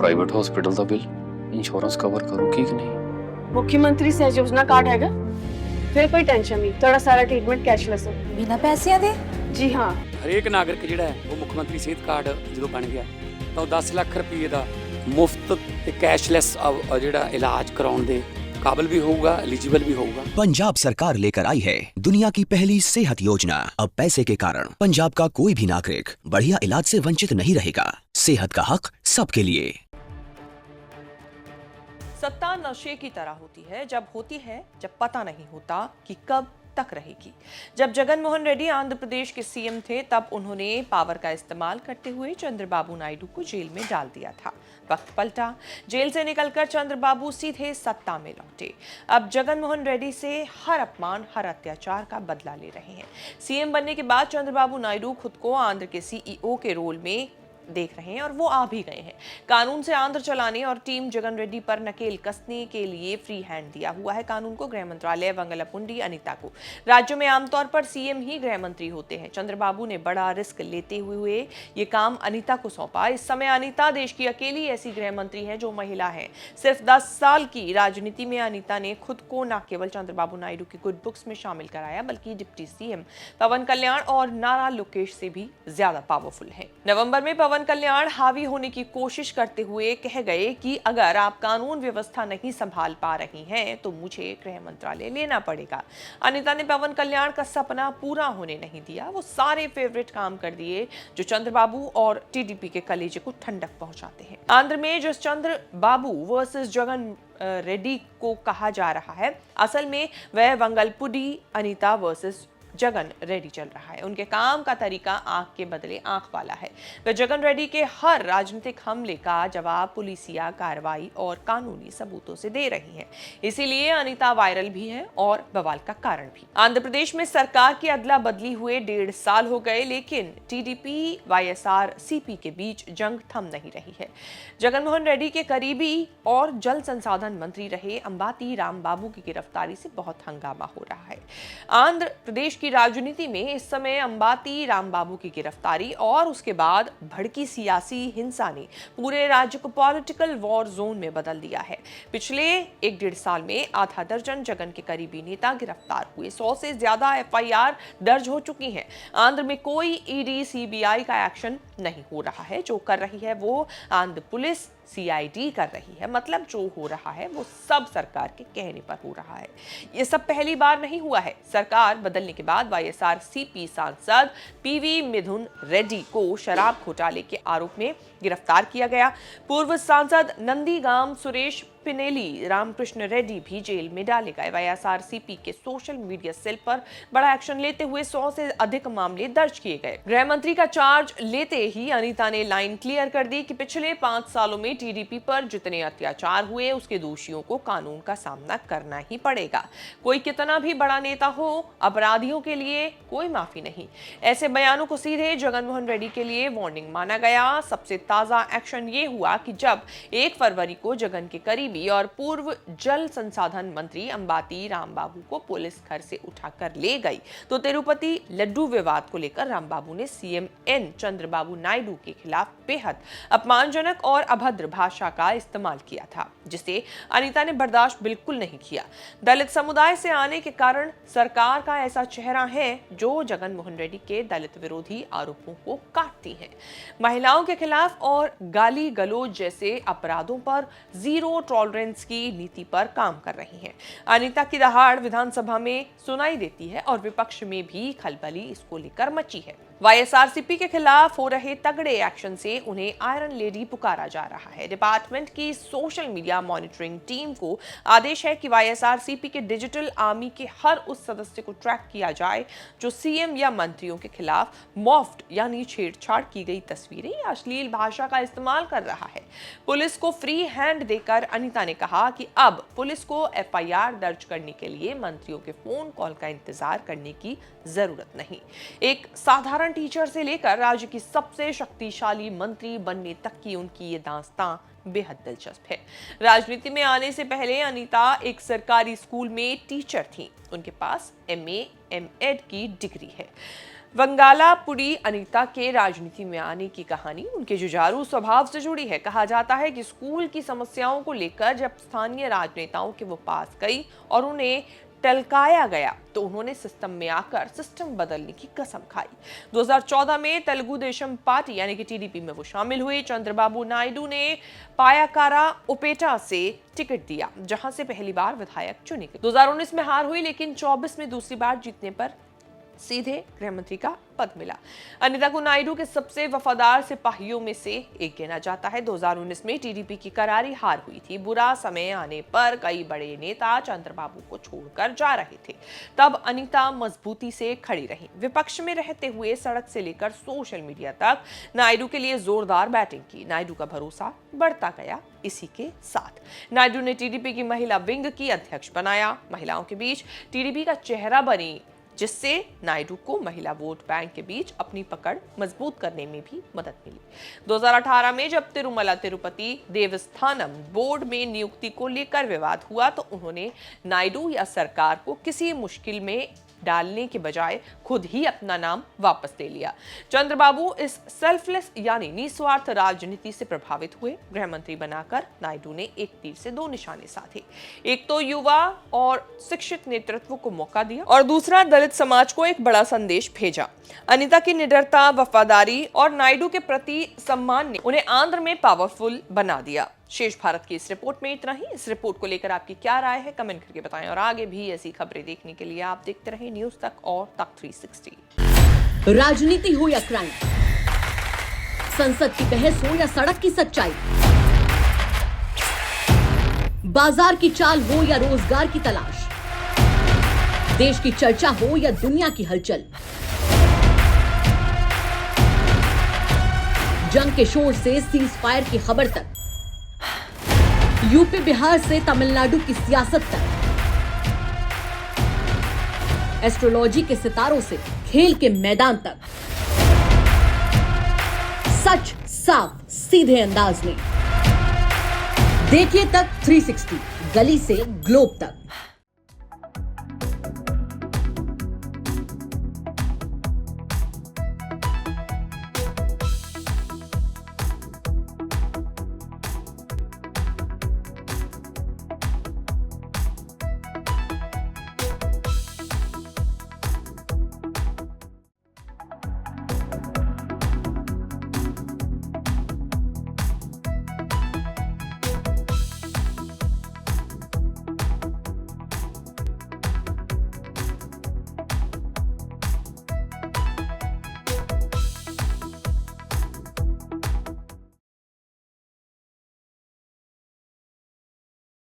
Private hospital ਦਾ bill insurance cover ਕਰੂਗੀ ਕਿ ਨਹੀਂ। मुख्यमंत्री सहज योजना कार्ड हैगा, फिर कोई टेंशन नहीं, थोड़ा सारा ट्रीटमेंट कैशलेस है। बिना पैसिਆਂ ਦੇ जी हाँ, ਹਰੇਕ ਨਾਗਰਿਕ ਜਿਹੜਾ ਹੈ ਉਹ ਮੁੱਖ ਮੰਤਰੀ ਸਿਹਤ ਕਾਰਡ ਜਦੋਂ ਬਣ ਗਿਆ ਤਾਂ ਉਹ 10 ਲੱਖ ਰੁਪਏ ਦਾ ਮੁਫਤ ਤੇ ਕੈਸ਼ਲੈਸ ਜਿਹੜਾ ਇਲਾਜ ਕਰਾਉਣ ਦੇ काबिल भी होगा, एलिजिबल भी होगा। पंजाब सरकार लेकर आई है दुनिया की पहली सेहत योजना। अब पैसे के कारण पंजाब का कोई भी नागरिक बढ़िया इलाज से वंचित नहीं रहेगा। सेहत का हक सबके लिए। सत्ता नशे की तरह होती है, जब होती है जब पता नहीं होता कि कब तक रहेगी। जब जगन मोहन रेड्डी आंध्र प्रदेश के सीएम थे तब उन्होंने पावर का इस्तेमाल करते हुए चंद्रबाबू नायडू को जेल में डाल दिया था। वक्त पलटा, जेल से निकलकर चंद्रबाबू सीधे सत्ता में लौटे। अब जगन मोहन रेड्डी से हर अपमान, हर अत्याचार का बदला ले रहे हैं। सीएम बनने के बाद चंद्रबाबू नायडू खुद को आंध्र के सीईओ के रोल में देख रहे हैं और वो आ भी गए हैं। कानून से आंध्र चलाने और टीम जगन रेड्डी पर नकेल कसने के लिए फ्री हैंड दिया हुआ है कानून को गृह मंत्रालय वंगलपुंडी अनिता को। राज्यों में आमतौर पर सीएम ही गृह मंत्री होते हैं। चंद्रबाबू ने बड़ा रिस्क लेते हुए ये काम अनिता को सौंपा। इस समय अनिता देश की अकेली ऐसी गृह मंत्री है जो महिला है। सिर्फ 10 साल की राजनीति में अनिता ने खुद को न केवल चंद्रबाबू नायडू की गुड बुक्स में शामिल कराया बल्कि डिप्टी सीएम पवन कल्याण और नारा लोकेश से भी ज्यादा पावरफुल है। नवंबर में पवन कल्याण हावी होने की कोशिश करते हुए कह गए कि अगर आप कानून व्यवस्था नहीं संभाल पा रही हैं तो मुझे गृह मंत्रालय लेना पड़ेगा। अनिता ने पवन कल्याण का सपना पूरा होने नहीं दिया। वो सारे फेवरेट काम कर दिए जो चंद्रबाबू और टीडीपी के कलेजे को ठंडक पहुंचाते हैं। आंध्र में जिस चंद्रबाबू वर्सेस जगन रेड्डी को कहा जा रहा है, असल में वह वंगलपुडी अनिता वर्सेस जगन रेड्डी चल रहा है। उनके काम का तरीका आंख के बदले आंख वाला है। वे जगन रेड्डी के हर राजनीतिक हमले का जवाब पुलिसिया कार्रवाई और कानूनी सबूतों से दे रही हैं। इसीलिए अनिता वायरल भी है और बवाल का कारण भी। आंध्र प्रदेश में सरकार की अदला बदली हुए 1.5 साल हो गए, लेकिन टीडीपी वाईएसआर सीपी के बीच जंग थम नहीं रही है। जगन मोहन रेड्डी के करीबी और जल संसाधन मंत्री रहे अंबाती रामबाबू की गिरफ्तारी से बहुत हंगामा हो रहा है। आंध्र प्रदेश की राजनीति में इस समय अंबाती रामबाबू की गिरफ्तारी और उसके बाद भड़की सियासी हिंसा ने पूरे राज्य को पॉलिटिकल वॉर जोन में बदल दिया है। पिछले 1.5 साल में आधा दर्जन जगन के करीबी नेता गिरफ्तार हुए, 100 से ज्यादा एफआईआर दर्ज हो चुकी हैं। आंध्र में कोई ईडी सीबीआई का एक्शन नहीं हो रहा है। जो कर रही है वो आंध्र पुलिस सीआईडी कर रही है। मतलब जो हो रहा है वो सब सरकार के कहने पर हो रहा है। ये सब पहली बार नहीं हुआ है। सरकार बदलने के बाद वाईएसआर सीपी सांसद पीवी मिथुन रेड्डी को शराब घोटाले के आरोप में गिरफ्तार किया गया। पूर्व सांसद नंदीगाम सुरेश पिनेली रामकृष्ण रेड्डी भी जेल में डाले गए। वाईएसआर सीपी के सोशल मीडिया सेल पर बड़ा एक्शन लेते हुए 100 से अधिक मामले दर्ज किए गए। गृह मंत्री का चार्ज लेते ही अनिता ने लाइन क्लियर कर दी कि पिछले 5 सालों में टीडीपी पर जितने अत्याचार हुए उसके दोषियों को कानून का सामना करना ही पड़ेगा। कोई कितना भी बड़ा नेता हो, अपराधियों के लिए कोई माफी नहीं। ऐसे बयानों को सीधे जगन मोहन रेड्डी के लिए वार्निंग माना गया। सबसे ताजा एक्शन ये हुआ कि जब 1 फरवरी को जगन के करीबी और पूर्व जल संसाधन मंत्री अंबाती रामबाबू को पुलिस घर से उठाकर ले गई तो तिरुपति लड्डू विवाद को लेकर रामबाबू ने सीएम एन चंद्रबाबू नायडू के खिलाफ बेहद अपमानजनक और अभद्र भाषा का इस्तेमाल किया था, जिसे अनिता ने बर्दाश्त बिल्कुल नहीं किया। दलित समुदाय से आने के कारण सरकार का ऐसा चेहरा है जो जगन मोहन रेड्डी के दलित विरोधी आरोपों को काटती है। महिलाओं के खिलाफ और गाली गलौज जैसे अपराधों पर जीरो टॉलरेंस की नीति पर काम कर रही हैं। अनिता की दहाड़ विधानसभा में सुनाई देती है और विपक्ष में भी खलबली इसको लेकर मची है। वाईएसआरसीपी के खिलाफ हो रहे तगड़े एक्शन से उन्हें आयरन लेडी पुकारा जा रहा है। डिपार्टमेंट की सोशल मीडिया मॉनिटरिंग टीम को आदेश है कि वाईएसआरसीपी के डिजिटल आर्मी के हर उस सदस्य को ट्रैक किया जाए जो सीएम या मंत्रियों के खिलाफ मॉफ्ड यानी छेड़छाड़ की गई तस्वीरें या अश्लील भाषा का इस्तेमाल कर रहा है। पुलिस को फ्री हैंड देकर अनिता ने कहा कि अब पुलिस को एफआईआर दर्ज करने के लिए मंत्रियों के फोन कॉल का इंतजार करने की जरूरत नहीं। एक साधारण टीचर से लेकर राज्य की सबसे शक्तिशाली मंत्री बनने तक की उनकी ये दास्तां बेहद दिलचस्प है। राजनीति में आने से पहले अनिता एक सरकारी स्कूल में टीचर थी। उनके पास एमए एमएड की डिग्री है। वंगालापुरी अनीता के राजनीति में आने की कहानी उनके जुझारू स्वभाव से जुड़ी है। कहा जाता है कि स्कूल की समस्याओं को लेकर जब स्थानीय राजनेताओं के वो पास गई और उन्हें टलकाया गया तो उन्होंने सिस्टम में आकर सिस्टम बदलने की कसम खाई। 2014 में तेलुगु देशम पार्टी यानी कि टीडीपी में वो शामिल हुए। चंद्रबाबू नायडू ने पायाकारा उपेटा से टिकट दिया, जहां से पहली बार विधायक चुने गए। 2019 में हार हुई, लेकिन 24 में दूसरी बार जीतने पर सीधे गृह मंत्री का पद मिला। अनीता को नायडू के सबसे वफादार सिपाहियों में से एक गिना जाता है। 2019 में टीडीपी की करारी हार हुई थी। बुरा समय आने पर कई बड़े नेता चंद्रबाबू को छोड़कर जा रहे थे, तब अनीता मजबूती से खड़ी रही। विपक्ष में रहते हुए सड़क से लेकर सोशल मीडिया तक नायडू के लिए जोरदार बैटिंग की। नायडू का भरोसा बढ़ता गया। इसी के साथ नायडू ने टीडीपी की महिला विंग की अध्यक्ष बनाया। महिलाओं के बीच टीडीपी का चेहरा बनी, जिससे नायडू को महिला वोट बैंक के बीच अपनी पकड़ मजबूत करने में भी मदद मिली। 2018 में जब तिरुमला तिरुपति देवस्थानम बोर्ड में नियुक्ति को लेकर विवाद हुआ तो उन्होंने नायडू या सरकार को किसी मुश्किल में डालने के बजाय खुद ही अपना नाम वापस ले लिया। चंद्रबाबू इस सेल्फलेस यानी निस्वार्थ राजनीति से प्रभावित हुए। गृह मंत्री बनाकर नायडू ने एक तीर से दो निशाने साधे। एक तो युवा और शिक्षित नेतृत्व को मौका दिया और दूसरा दलित समाज को एक बड़ा संदेश भेजा। अनीता की निडरता, वफादारी और नायडू के प्रति सम्मान ने उन्हें आंध्र में पावरफुल बना दिया। शेष भारत की इस रिपोर्ट में इतना ही। इस रिपोर्ट को लेकर आपकी क्या राय है, कमेंट करके बताएं। और आगे भी ऐसी खबरें देखने के लिए आप देखते रहें न्यूज तक और तक 360। राजनीति हो या क्राइम, संसद की बहस हो या सड़क की सच्चाई, बाजार की चाल हो या रोजगार की तलाश, देश की चर्चा हो या दुनिया की हलचल, जंग के शोर से सीज फायर की खबर तक, यूपी बिहार से तमिलनाडु की सियासत तक, एस्ट्रोलॉजी के सितारों से खेल के मैदान तक, सच साफ सीधे अंदाज में देखिए तक 360, गली से ग्लोब तक।